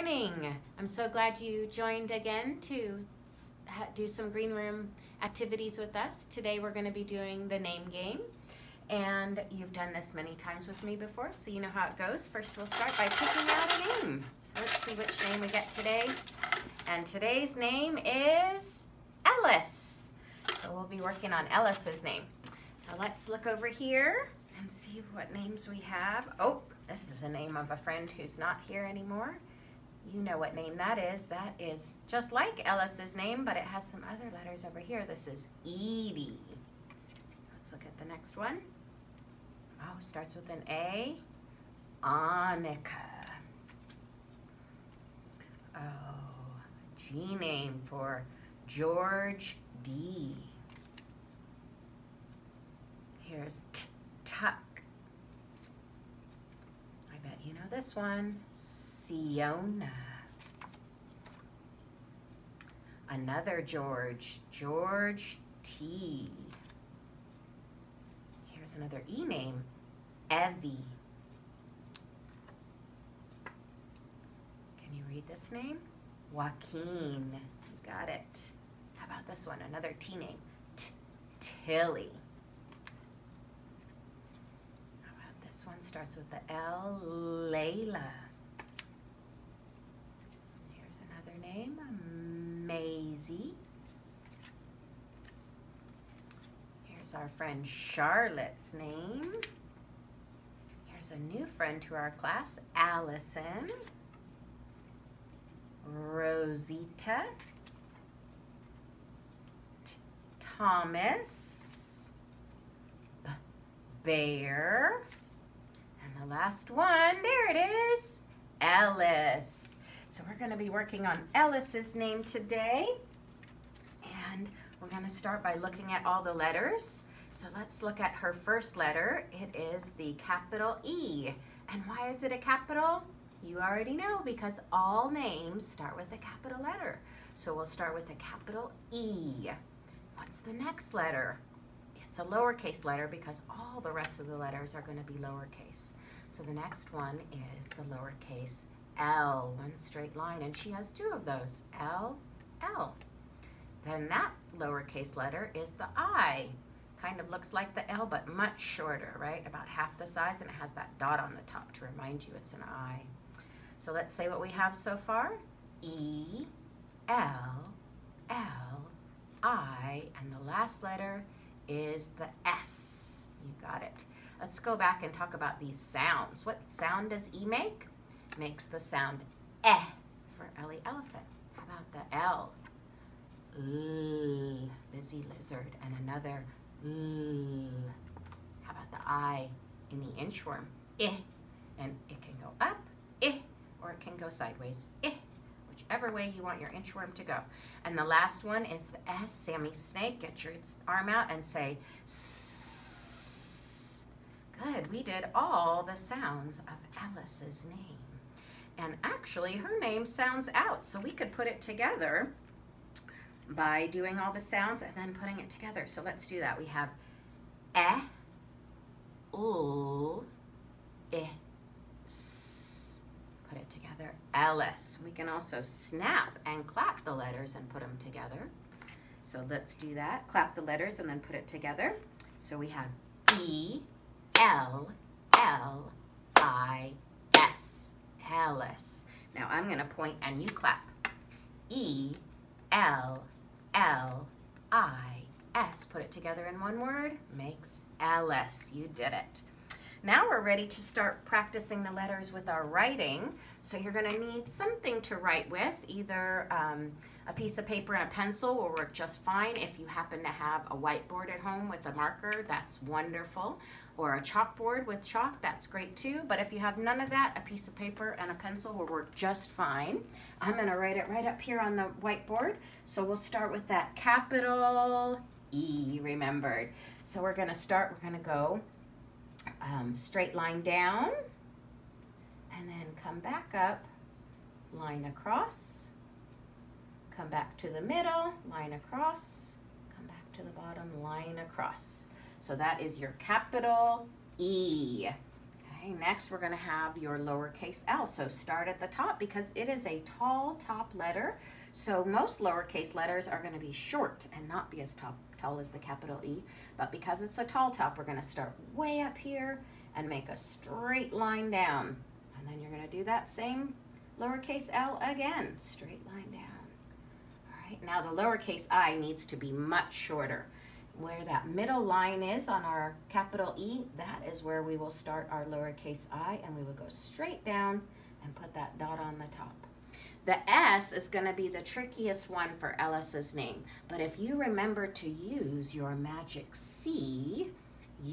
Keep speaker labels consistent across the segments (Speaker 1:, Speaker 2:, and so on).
Speaker 1: morning. I'm so glad you joined again to do some green room activities with us. Today we're going to be doing the name game. And you've done this many times with me before, so you know how it goes. First we'll start by picking out a name. So let's see which name we get today. And today's name is Ellis. So we'll be working on Ellis's name. So let's look over here and see what names we have. Oh, this is the name of a friend who's not here anymore. You know what name that is. That is just like Ellis's name, but it has some other letters over here. This is Edie. Let's look at the next one. Oh, starts with an A. Annika. Oh, G name for George D. Here's Tuck. I bet you know this one. Siona. Another George. George T. Here's another E name. Evie. Can you read this name? Joaquin. You got it. How about this one? Another T name. Tilly. This one starts with the L, Layla. Here's another name, Maisie. Here's our friend Charlotte's name. Here's a new friend to our class, Allison. Rosita. Thomas. Bear. And the last one, there it is, Ellis. So we're going to be working on Ellis's name today. And we're going to start by looking at all the letters. So let's look at her first letter. It is the capital E. And why is it a capital? You already know, because all names start with a capital letter. So we'll start with a capital E. What's the next letter? It's a lowercase letter because all the rest of the letters are going to be lowercase. So the next one is the lowercase L, one straight line, and she has two of those, L, L. Then that lowercase letter is the I. Kind of looks like the L, but much shorter, right? About half the size, and it has that dot on the top to remind you it's an I. So let's say what we have so far. E, L, L, I, and the last letter is the S. You got it. Let's go back and talk about these sounds. What sound does E make? Makes the sound eh for Ellie elephant. How about the L? L, Lizzie lizard, and another L. How about the I in the inchworm? Eh, and it can go up, eh, or it can go sideways, eh. Whichever way you want your inchworm to go. And the last one is the S, Sammy Snake. Get your arm out and say S. Good, we did all the sounds of Ellis's name. And actually her name sounds out, so we could put it together by doing all the sounds and then putting it together. So let's do that. We have eh, ul, eh, s. Put it together, Ellis. We can also snap and clap the letters and put them together. So let's do that. Clap the letters and then put it together. So we have E, L, L, I, S, Ellis. Now I'm going to point and you clap. E, L, L, I, S. Put it together in one word. Makes Ellis. You did it. Now we're ready to start practicing the letters with our writing. So you're going to need something to write with. Either a piece of paper and a pencil will work just fine. If you happen to have a whiteboard at home with a marker, that's wonderful. Or a chalkboard with chalk, that's great too. But if you have none of that, a piece of paper and a pencil will work just fine. I'm going to write it right up here on the whiteboard. So we'll start with that capital E, remembered. So we're going to go straight line down, and then come back up, line across, come back to the middle, line across, come back to the bottom, line across. So that is your capital E. Okay, Okay, next we're going to have your lowercase l. So start at the top because it is a tall top letter. So most lowercase letters are going to be short and not be as tall as the capital E. But because it's a tall top, we're going to start way up here and make a straight line down. And then you're going to do that same lowercase l again, straight line down. All right, now the lowercase I needs to be much shorter. Where that middle line is on our capital E, that is where we will start our lowercase I, and we will go straight down and put that dot on the top. The S is going to be the trickiest one for Ellis's name, but if you remember to use your magic C,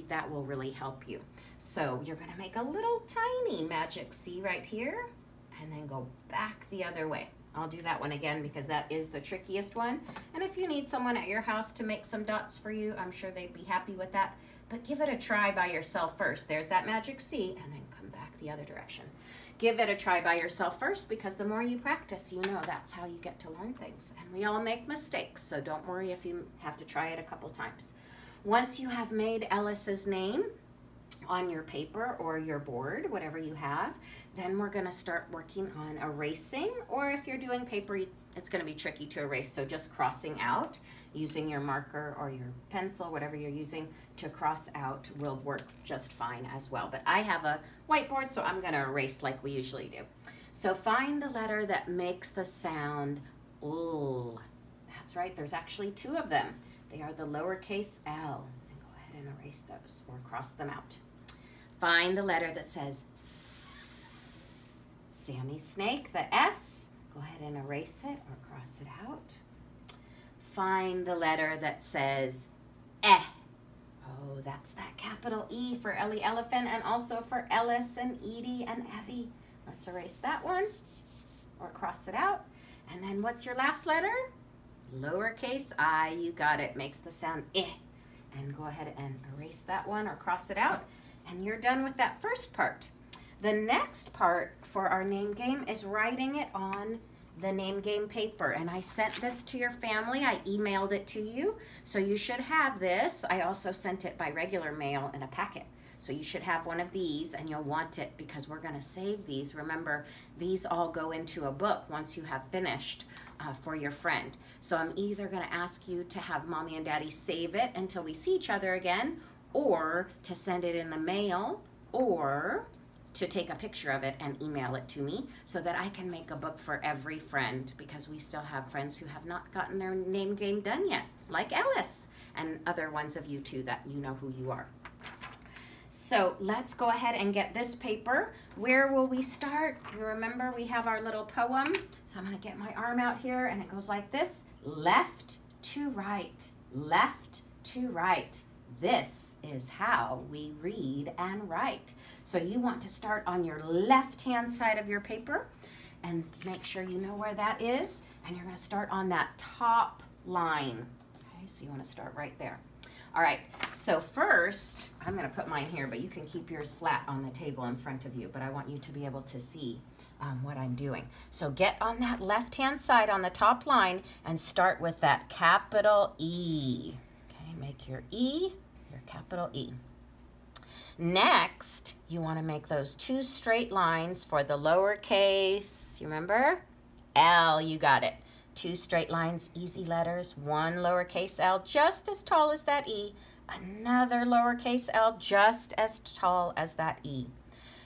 Speaker 1: that will really help you. So you're going to make a little tiny magic C right here, and then go back the other way. I'll do that one again because that is the trickiest one. And if you need someone at your house to make some dots for you, I'm sure they'd be happy with that. But give it a try by yourself first. There's that magic C, and then come back the other direction. Give it a try by yourself first because the more you practice, you know that's how you get to learn things. And we all make mistakes, so don't worry if you have to try it a couple times. Once you have made Ellis's name on your paper or your board, whatever you have, then we're going to start working on erasing, or if you're doing paper, it's going to be tricky to erase, so just crossing out using your marker or your pencil, whatever you're using to cross out will work just fine as well. But I have a whiteboard, so I'm going to erase like we usually do. So find the letter that makes the sound L. That's right, there's actually two of them. They are the lowercase l, and go ahead and erase those or cross them out. Find the letter that says S. Sammy Snake, the S. Go ahead and erase it or cross it out. Find the letter that says Eh. Oh, that's that capital E for Ellie Elephant and also for Ellis and Edie and Evie. Let's erase that one or cross it out. And then what's your last letter? Lowercase I, you got it, makes the sound Eh. And go ahead and erase that one or cross it out. And you're done with that first part. The next part for our name game is writing it on the name game paper. And I sent this to your family. I emailed it to you. So you should have this. I also sent it by regular mail in a packet. So you should have one of these, and you'll want it because we're going to save these. Remember, these all go into a book once you have finished for your friend. So I'm either going to ask you to have Mommy and Daddy save it until we see each other again, or to send it in the mail, or to take a picture of it and email it to me so that I can make a book for every friend, because we still have friends who have not gotten their name game done yet, like Ellis, and other ones of you too that you know who you are. So let's go ahead and get this paper. Where will we start? You remember we have our little poem. So I'm going to get my arm out here, and it goes like this. Left to right, left to right. This is how we read and write. So you want to start on your left-hand side of your paper and make sure you know where that is. And you're going to start on that top line. Okay, so you want to start right there. All right, so first, I'm going to put mine here, but you can keep yours flat on the table in front of you, but I want you to be able to see what I'm doing. So get on that left-hand side on the top line and start with that capital E. Okay, make your E your capital E. Next, you want to make those two straight lines for the lowercase, you remember? L, you got it. Two straight lines, easy letters, one lowercase l just as tall as that E, another lowercase l just as tall as that E.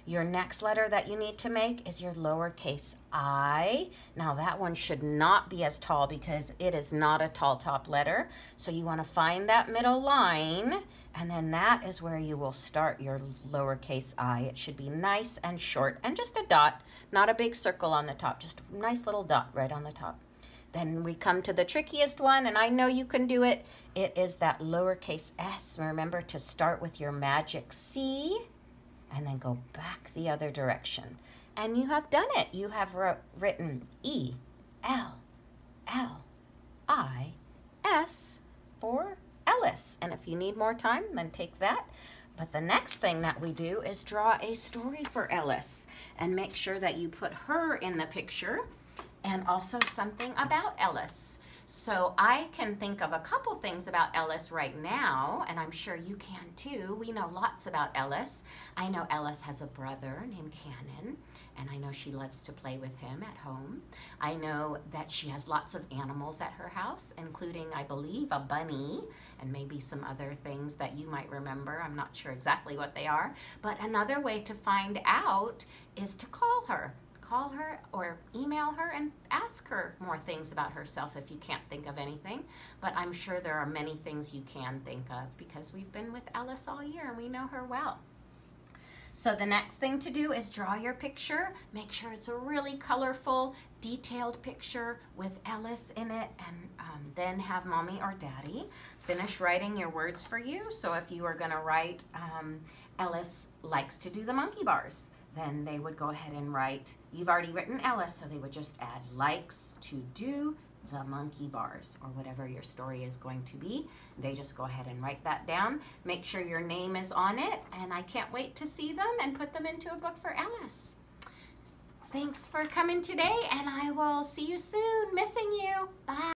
Speaker 1: Your next letter that you need to make is your lowercase I. Now that one should not be as tall because it is not a tall top letter. So you want to find that middle line, and then that is where you will start your lowercase I. It should be nice and short and just a dot, not a big circle on the top, just a nice little dot right on the top. Then we come to the trickiest one, and I know you can do it. It is that lowercase s. Remember to start with your magic C and then go back the other direction. And you have done it. You have written E, L, L, I, S for Ellis. And if you need more time, then take that. But the next thing that we do is draw a story for Ellis and make sure that you put her in the picture. and also something about Ellis. So I can think of a couple things about Ellis right now, and I'm sure you can too. We know lots about Ellis. I know Ellis has a brother named Cannon, and I know she loves to play with him at home. I know that she has lots of animals at her house, including, I believe, a bunny, and maybe some other things that you might remember. I'm not sure exactly what they are. But another way to find out is to call her. Call her or email her and ask her more things about herself if you can't think of anything. But I'm sure there are many things you can think of because we've been with Ellis all year and we know her well. So the next thing to do is draw your picture. Make sure it's a really colorful, detailed picture with Ellis in it, and then have Mommy or Daddy finish writing your words for you. So if you are gonna write, Ellis likes to do the monkey bars, then they would go ahead and write, you've already written Ellis, so they would just add likes to do the monkey bars, or whatever your story is going to be. They just go ahead and write that down. Make sure your name is on it, and I can't wait to see them and put them into a book for Ellis. Thanks for coming today, and I will see you soon. Missing you. Bye.